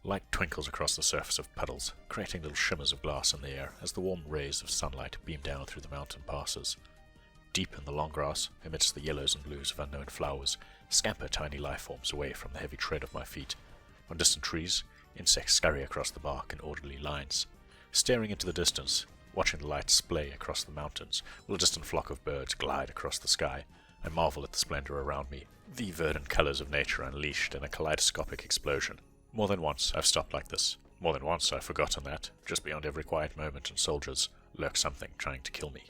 Light twinkles across the surface of puddles, creating little shimmers of glass in the air as the warm rays of sunlight beam down through the mountain passes. Deep in the long grass, amidst the yellows and blues of unknown flowers, scamper tiny life forms away from the heavy tread of my feet. On distant trees, insects scurry across the bark in orderly lines. Staring into the distance, watching the light splay across the mountains, while a distant flock of birds glide across the sky, I marvel at the splendor around me, the verdant colors of nature unleashed in a kaleidoscopic explosion. More than once I've stopped like this. More than once I've forgotten that, just beyond every quiet moment in Souldiers, lurks something trying to kill me.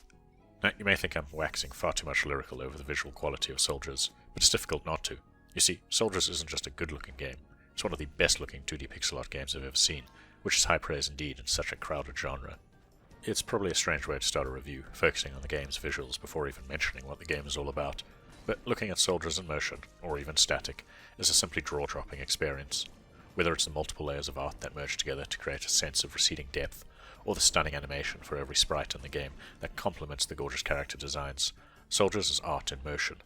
Now, you may think I'm waxing far too much lyrical over the visual quality of Souldiers, but it's difficult not to. You see, Souldiers isn't just a good-looking game. It's one of the best-looking 2D pixel art games I've ever seen, which is high praise indeed in such a crowded genre. It's probably a strange way to start a review, focusing on the game's visuals before even mentioning what the game is all about, but looking at Souldiers in motion, or even static, is a simply jaw-dropping experience. Whether it's the multiple layers of art that merge together to create a sense of receding depth, or the stunning animation for every sprite in the game that complements the gorgeous character designs, Souldiers is art in motion.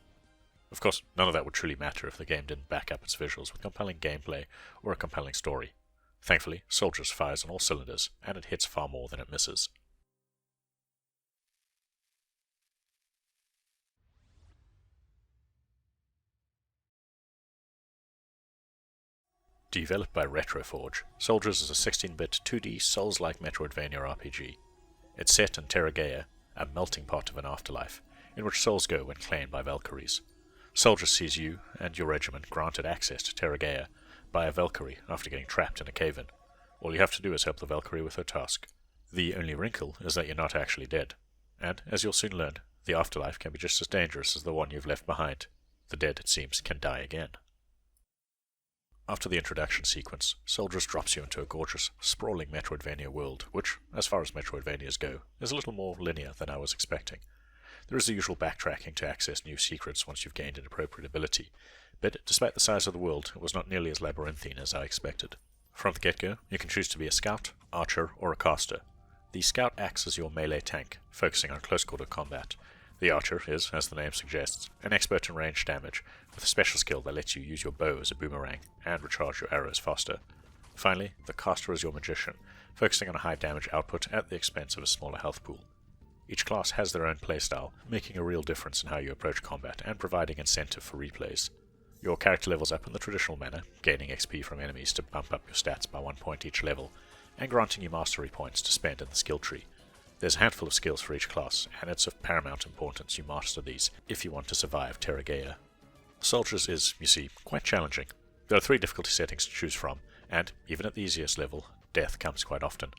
Of course, none of that would truly matter if the game didn't back up its visuals with compelling gameplay or a compelling story. Thankfully, Souldiers fires on all cylinders, and it hits far more than it misses. Developed by Retroforge, Souldiers is a 16-bit 2D Souls-like Metroidvania RPG. It's set in Terra Gaia, a melting pot of an afterlife, in which souls go when claimed by Valkyries. Souldiers sees you and your regiment granted access to Terra Gaia by a Valkyrie after getting trapped in a cave-in. All you have to do is help the Valkyrie with her task. The only wrinkle is that you're not actually dead, and, as you'll soon learn, the afterlife can be just as dangerous as the one you've left behind. The dead, it seems, can die again. After the introduction sequence, Souldiers drops you into a gorgeous, sprawling Metroidvania world, which, as far as Metroidvanias go, is a little more linear than I was expecting. There is the usual backtracking to access new secrets once you've gained an appropriate ability, but despite the size of the world, it was not nearly as labyrinthine as I expected. From the get-go, you can choose to be a scout, archer, or a caster. The scout acts as your melee tank, focusing on close-quarter combat. The archer is, as the name suggests, an expert in range damage, with a special skill that lets you use your bow as a boomerang and recharge your arrows faster. Finally, the caster is your magician, focusing on a high damage output at the expense of a smaller health pool. Each class has their own playstyle, making a real difference in how you approach combat and providing incentive for replays. Your character levels up in the traditional manner, gaining XP from enemies to bump up your stats by 1 point each level, and granting you mastery points to spend in the skill tree. There's a handful of skills for each class, and it's of paramount importance you master these if you want to survive Terra Gaia. Souldiers is, you see, quite challenging. There are 3 difficulty settings to choose from, and, even at the easiest level, death comes quite often.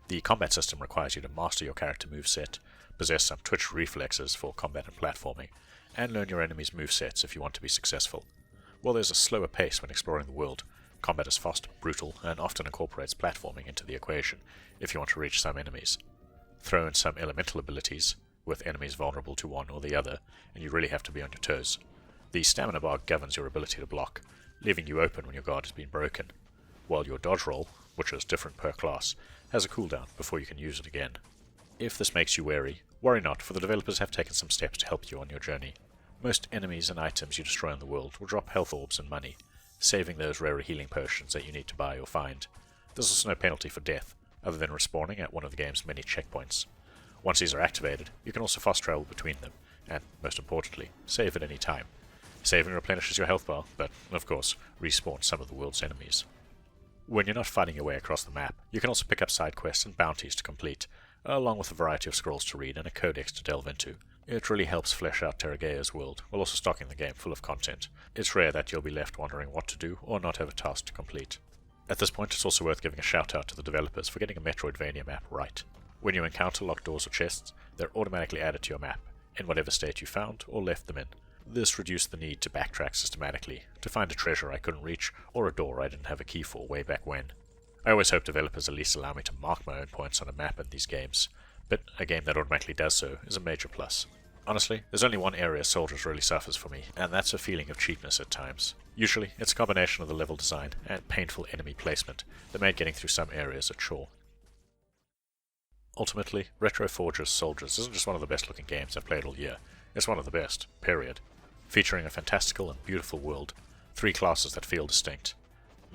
The combat system requires you to master your character moveset, possess some twitch reflexes for combat and platforming, and learn your enemy's movesets if you want to be successful. While there's a slower pace when exploring the world, combat is fast, brutal, and often incorporates platforming into the equation if you want to reach some enemies. Throw in some elemental abilities, with enemies vulnerable to one or the other, and you really have to be on your toes. The stamina bar governs your ability to block, leaving you open when your guard has been broken, while your dodge roll, which is different per class, has a cooldown before you can use it again. If this makes you wary, worry not, for the developers have taken some steps to help you on your journey. Most enemies and items you destroy in the world will drop health orbs and money, saving those rare healing potions that you need to buy or find. There's also no penalty for death, other than respawning at one of the game's many checkpoints. Once these are activated, you can also fast travel between them, and, most importantly, save at any time. Saving replenishes your health bar, but, of course, respawns some of the world's enemies. When you're not fighting your way across the map, you can also pick up side quests and bounties to complete, along with a variety of scrolls to read and a codex to delve into. It really helps flesh out Terra Gaia's world, while also stocking the game full of content. It's rare that you'll be left wondering what to do, or not have a task to complete. At this point, it's also worth giving a shout out to the developers for getting a Metroidvania map right. When you encounter locked doors or chests, they're automatically added to your map, in whatever state you found or left them in. This reduced the need to backtrack systematically, to find a treasure I couldn't reach, or a door I didn't have a key for way back when. I always hope developers at least allow me to mark my own points on a map in these games, but a game that automatically does so is a major plus. Honestly, there's only one area Souldiers really suffers for me, and that's a feeling of cheapness at times. Usually, it's a combination of the level design and painful enemy placement that made getting through some areas a chore. Ultimately, Retroforge's Souldiers isn't just one of the best looking games I've played all year, it's one of the best, period. Featuring a fantastical and beautiful world, 3 classes that feel distinct,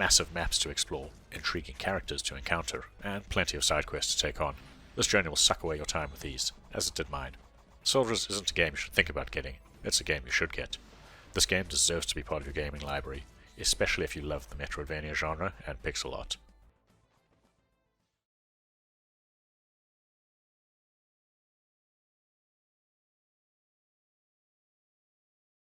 massive maps to explore, intriguing characters to encounter, and plenty of side quests to take on. This journey will suck away your time with ease, as it did mine. Souldiers isn't a game you should think about getting, it's a game you should get. This game deserves to be part of your gaming library, especially if you love the Metroidvania genre and pixel art.